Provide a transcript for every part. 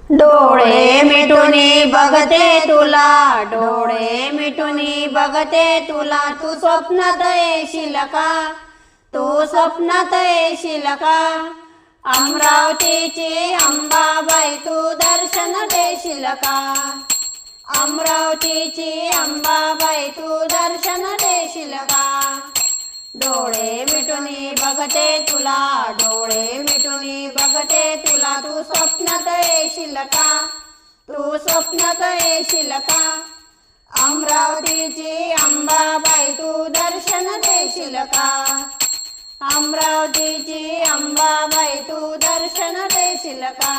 डोळे मिटूनी बघते तुला, डोळे मिटूनी बघते तुला, तू स्वप्नात येशील का, तू स्वप्नात येशील का. अमरावतीची अंबाबाई तू दर्शन देशील का, अमरावतीची अंबाबाई तू दर्शन देशील का. डोळे मिटूनी बघते तुला, डोळे मिटूनी बघते तुला, तू स्वप्नात येशील का, तू स्वप्नात येशील का. अमरावतीची अंबाबाई तू दर्शन देशील का, अमरावतीची अंबाबाई तू दर्शन देशील का.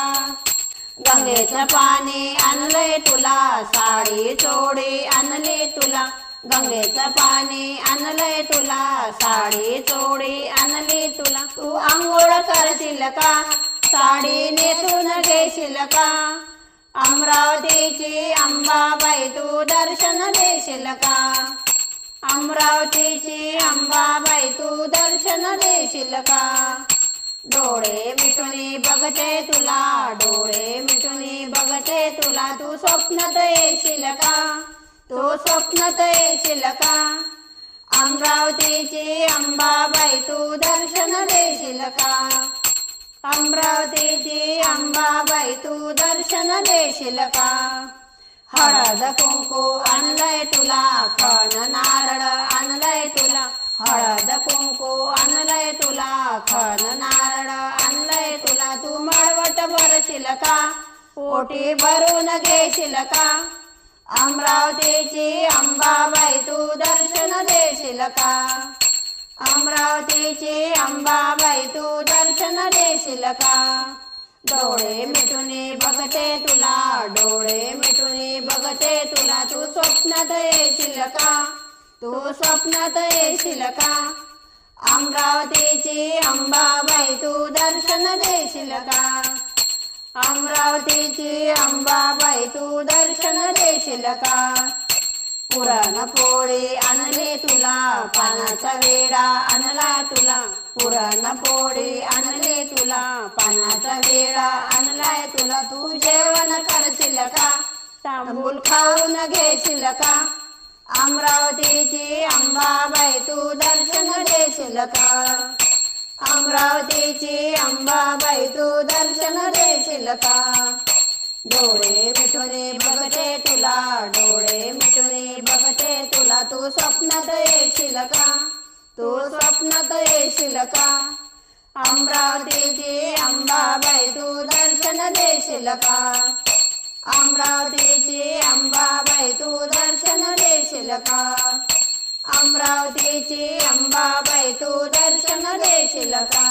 गंगेचं पाणी आणलंय तुला, साडी चोळी आणली तुला, गंगेचं पाणी आणलंय तुला, साडी चोळी आणली तुला. तू आंघोळ करशील का, साडी नेसून घेशील का. अमरावतीची अंबाबाई तू दर्शन देशील का, अमरावतीची अंबाबाई तू दर्शन देशील का. डोळे मिटूनी बघते तुला, डोळे मिटूनी बघते तुला, तू स्वप्नात येशील का, तू स्वप्नात येशील का. अमरावतीची अंबाबाई तू दर्शन देशील का, अमरावतीची अंबाबाई तू दर्शन देशील का. हळद कुंकू आणलंय तुला, खण नारळ आणलंय तुला, हळद कुंकू आणलंय तुला, खण नारळ आणलंय तुला. तू मळवट भरशील का, ओटी भरून घेशील का. अमरावतीची अंबाबाई तू दर्शन देशील का, अमरावतीची अंबाबाई तू दर्शन देशील का. डोळे मिटूनी बघते तुला, डोळे मिटूनी बघते तुला, तू स्वप्नात येशील का, तू स्वप्नात येशील का. अमरावतीची अंबाबाई तू दर्शन देशील का, अमरावतीची अंबाबाई तू दर्शन देशील का. पुरणपोळी आणली तुला, पानाचा विडा आणला तुला, पुरणपोळी आणली तुला, पानाचा विडा आणलाय तुला. तू जेवण करशील का, तांबूल खाऊन घेशील का. अमरावतीची अंबाबाई तू दर्शन देशील का, अमरावतीची अंबाबाई तू दर्शन देशील का. डोळे मिटूनी बघते तुला, डोळे मिटूनी बघते तुला, तू स्वप्नात येशील का, तू स्वप्नात येशील का. अमरावतीची अंबाबाई तू दर्शन देशील का, अमरावतीची अंबाबाई तू दर्शन देशील का, अमरावतीची अंबाबाई तू दर्शन देशील का.